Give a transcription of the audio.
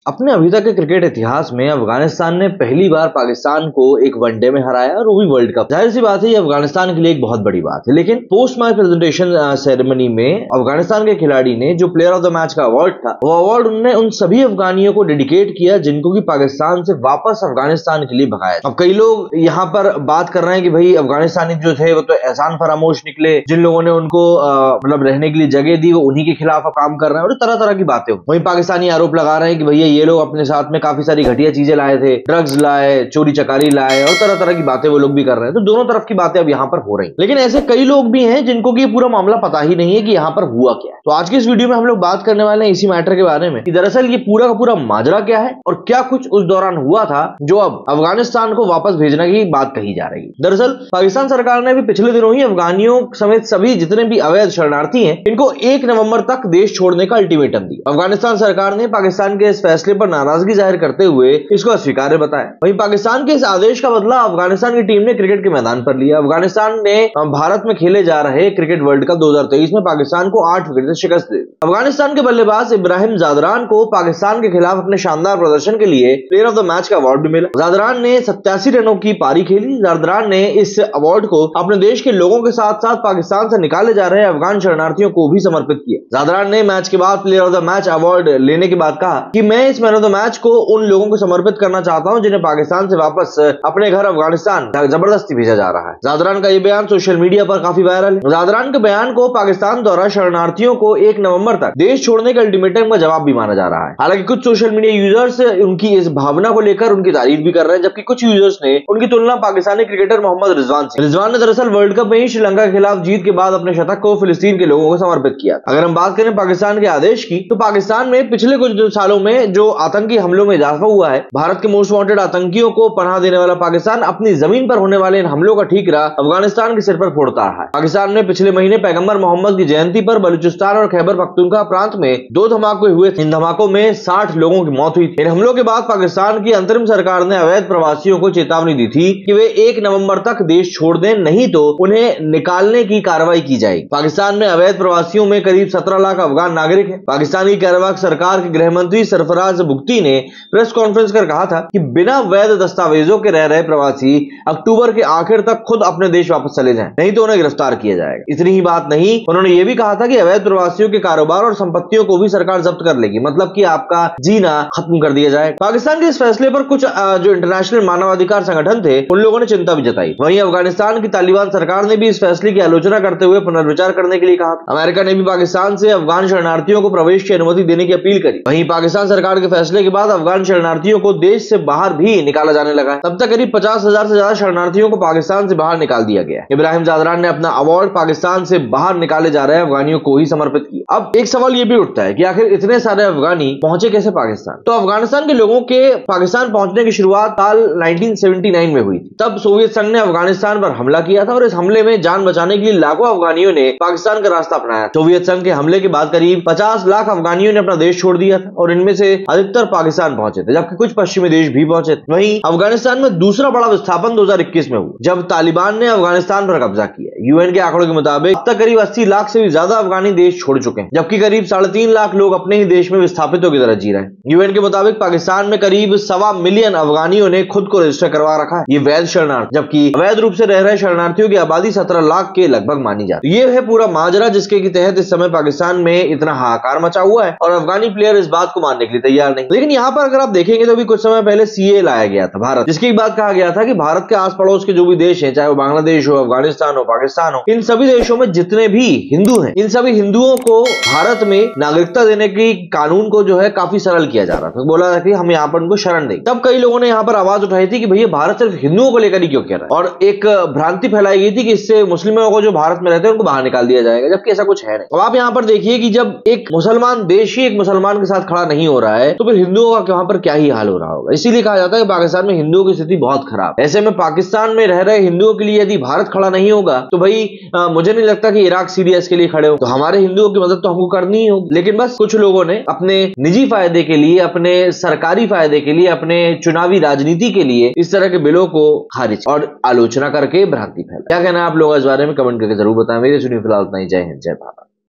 अपने अभी तक के क्रिकेट इतिहास में अफगानिस्तान ने पहली बार पाकिस्तान को एक वनडे में हराया और वो भी वर्ल्ड कप। जाहिर सी बात है ये अफगानिस्तान के लिए एक बहुत बड़ी बात है, लेकिन पोस्ट मैच प्रेजेंटेशन सेरेमनी में अफगानिस्तान के खिलाड़ी ने जो प्लेयर ऑफ द मैच का अवार्ड था, वो अवार्ड उन्होंने उन सभी अफगानियों को डेडिकेट किया जिनको की पाकिस्तान से वापस अफगानिस्तान के लिए भगाया। अब कई लोग यहाँ पर बात कर रहे हैं कि भाई अफगानिस्तानी जो थे वो तो एहसान फरामोश निकले, जिन लोगों ने उनको मतलब रहने के लिए जगह दी वो उन्हीं के खिलाफ काम कर रहे हैं और तरह तरह की बातें। वहीं पाकिस्तानी आरोप लगा रहे हैं कि भैया ये लोग अपने साथ में काफी सारी घटिया चीजें लाए थे, ड्रग्स लाए, चोरी चकारी लाए और तरह तरह की बातें वो लोग भी कर रहे हैं। तो दोनों तरफ की बातें अब यहाँ पर हो रही, लेकिन ऐसे कई लोग भी हैं जिनको कि पूरा मामला पता ही नहीं है कि यहाँ पर हुआ क्या है। तो आज की इस वीडियो में हम लोग बात करने वाले हैं इसी मैटर के बारे में कि दरअसल ये पूरा का पूरा माजरा क्या है और क्या कुछ उस दौरान हुआ था जो अब अफगानिस्तान को वापस भेजने की बात कही जा रही है। दरअसल पाकिस्तान सरकार ने भी पिछले दिनों ही अफगानियों समेत सभी जितने भी अवैध शरणार्थी हैं इनको 1 नवंबर तक देश छोड़ने का अल्टीमेटम दिया। अफगानिस्तान सरकार ने पाकिस्तान के इस फैसले पर नाराजगी जाहिर करते हुए इसको अस्वीकार्य बताया। वहीं पाकिस्तान के इस आदेश का बदला अफगानिस्तान की टीम ने क्रिकेट के मैदान पर लिया। अफगानिस्तान ने भारत में खेले जा रहे क्रिकेट वर्ल्ड कप 2023 में पाकिस्तान को 8 विकेट से शिकस्त दी। अफगानिस्तान के बल्लेबाज इब्राहिम ज़ादरान को पाकिस्तान के खिलाफ अपने शानदार प्रदर्शन के लिए प्लेयर ऑफ द मैच का अवार्ड भी मिला। ज़ादरान ने 87 रनों की पारी खेली। ज़ादरान ने इस अवार्ड को अपने देश के लोगों के साथ साथ पाकिस्तान से निकाले जा रहे अफगान शरणार्थियों को भी समर्पित किया। ज़ादरान ने मैच के बाद player of the match award लेने के बाद कहा कि मैं इस मैन ऑफ द मैच को उन लोगों को समर्पित करना चाहता हूं जिन्हें पाकिस्तान से वापस अपने घर अफगानिस्तान जबरदस्ती भेजा जा रहा है। ज़ादरान का यह बयान सोशल मीडिया पर काफी वायरल है। ज़ादरान के बयान को पाकिस्तान द्वारा शरणार्थियों को 1 नवंबर तक देश छोड़ने के अल्टीमेटम का जवाब भी माना जा रहा है। हालांकि कुछ सोशल मीडिया यूजर्स उनकी इस भावना को लेकर उनकी तारीफ भी कर रहे हैं, जबकि कुछ यूजर्स ने उनकी तुलना पाकिस्तानी क्रिकेटर मोहम्मद रिजवान से। रिजवान ने दरअसल वर्ल्ड कप में ही श्रीलंका के खिलाफ जीत के बाद अपने शतक को फिलिस्तीन के लोगों को समर्पित किया। अगर हम बात करें पाकिस्तान के आदेश की, तो पाकिस्तान में पिछले कुछ सालों में जो आतंकी हमलों में इजाफा हुआ है, भारत के मोस्ट वांटेड आतंकियों को पनाह देने वाला पाकिस्तान अपनी जमीन पर होने वाले इन हमलों का ठीकरा अफगानिस्तान के सिर पर फोड़ता रहा है। पाकिस्तान ने पिछले महीने पैगंबर मोहम्मद की जयंती पर बलूचिस्तान और खैबर पख्तूनख्वा प्रांत में 2 धमाके हुए। इन धमाकों में 60 लोगों की मौत हुई। इन हमलों के बाद पाकिस्तान की अंतरिम सरकार ने अवैध प्रवासियों को चेतावनी दी थी कि वे 1 नवंबर तक देश छोड़ दें, नहीं तो उन्हें निकालने की कार्रवाई की जाएगी। पाकिस्तान में अवैध प्रवासियों में करीब 17 लाख अफगान नागरिक हैं। पाकिस्तानी कार्यवाहक सरकार के गृह मंत्री सरफराज बुख्ती ने प्रेस कॉन्फ्रेंस कर कहा था कि बिना वैध दस्तावेजों के रह रहे प्रवासी अक्टूबर के आखिर तक खुद अपने देश वापस चले जाएं, नहीं तो उन्हें गिरफ्तार किया जाएगा। इतनी ही बात नहीं, उन्होंने ये भी कहा था कि अवैध प्रवासियों के कारोबार और संपत्तियों को भी सरकार जब्त कर लेगी, मतलब कि आपका जीना खत्म कर दिया जाए। पाकिस्तान के इस फैसले पर कुछ जो इंटरनेशनल मानवाधिकार संगठन थे उन लोगों ने चिंता भी जताई। वहीं अफगानिस्तान की तालिबान सरकार ने भी इस फैसले की आलोचना करते हुए पुनर्विचार करने के लिए कहा। अमेरिका ने भी पाकिस्तान से अफगान शरणार्थियों को प्रवेश की अनुमति देने की अपील करी। वहीं पाकिस्तान सरकार के फैसले के बाद अफगान शरणार्थियों को देश से बाहर भी निकाला जाने लगा है। तब तक करीब 50,000 से ज्यादा शरणार्थियों को पाकिस्तान से बाहर निकाल दिया गया है। इब्राहिम ज़ादरान ने अपना अवार्ड पाकिस्तान से बाहर निकाले जा रहे अफगानियों को ही समर्पित किया। अब एक सवाल ये भी उठता है कि आखिर इतने सारे अफगानी पहुंचे कैसे पाकिस्तान? तो अफगानिस्तान के लोगों के पाकिस्तान पहुंचने की शुरुआत साल 1979 में हुई थी। तब सोवियत संघ ने अफगानिस्तान पर हमला किया था और इस हमले में जान बचाने के लिए लाखों अफगानियों ने पाकिस्तान का रास्ता अपनाया। सोवियत संघ के हमले के बाद करीब 50 लाख अफगानियों ने अपना देश छोड़ दिया था और इनमें से अधिकतर पाकिस्तान पहुंचे थे, जबकि कुछ पश्चिमी देश भी पहुंचे थे। वहीं अफगानिस्तान में दूसरा बड़ा विस्थापन 2021 में हुआ, जब तालिबान ने अफगानिस्तान पर कब्जा किया। यूएन के आंकड़ों के मुताबिक अब तक करीब 80 लाख से भी ज्यादा अफगानी देश छोड़ चुके हैं, जबकि करीब 3.5 लाख लोग अपने ही देश में विस्थापितों की तरह जी रहे हैं। यूएन के मुताबिक पाकिस्तान में करीब 1.25 मिलियन अफगानियों ने खुद को रजिस्टर करवा रखा है, ये वैध शरणार्थी, जबकि अवैध रूप से रह रहे शरणार्थियों की आबादी 17 लाख के लगभग मानी जाती है। ये है पूरा माजरा जिसके तहत इस समय पाकिस्तान में इतना हाहाकार मचा हुआ है और अफगानी प्लेयर इस बात को मानने के लिए तैयार नहीं। लेकिन यहाँ पर अगर आप देखेंगे तो अभी कुछ समय पहले सीए लाया गया था भारत, जिसकी बात कहा गया था कि भारत के आस पड़ोस के जो भी देश हैं, चाहे वो बांग्लादेश हो, अफगानिस्तान हो, पाकिस्तान हो, इन सभी देशों में जितने भी हिंदू हैं, इन सभी हिंदुओं को भारत में नागरिकता देने की कानून को जो है काफी सरल किया जा रहा था। बोला था कि हम यहाँ पर उनको शरण देंगे। तब कई लोगों ने यहाँ पर आवाज उठाई थी कि भैया भारत सिर्फ हिंदुओं को लेकर ही क्यों कह रहा है, और एक भ्रांति फैलाई गई थी कि इससे मुस्लिमों को जो भारत में रहते हैं उनको बाहर निकाल दिया जाएगा, जबकि ऐसा कुछ है नहीं। अब आप यहाँ पर देखिए कि जब एक मुसलमान देश ही एक मुसलमान के साथ खड़ा नहीं हो रहा है तो फिर हिंदुओं का वहां पर क्या ही हाल हो रहा होगा। इसीलिए कहा जाता है कि पाकिस्तान में हिंदुओं की स्थिति बहुत खराब। ऐसे में पाकिस्तान में रह रहे हिंदुओं के लिए यदि भारत खड़ा नहीं होगा तो भाई मुझे नहीं लगता कि इराक सीरिया इसके लिए खड़े हो। तो हमारे हिंदुओं की मदद तो हमको करनी ही होगी, लेकिन बस कुछ लोगों ने अपने निजी फायदे के लिए, अपने सरकारी फायदे के लिए, अपने चुनावी राजनीति के लिए इस तरह के बिलों को खारिज और आलोचना करके भ्रांति फैलाई। क्या कहना है आप लोग इस बारे में कमेंट करके जरूर बताएं। मेरे सुनिए फिलहाल उतना ही। जय हिंद, जय भारत।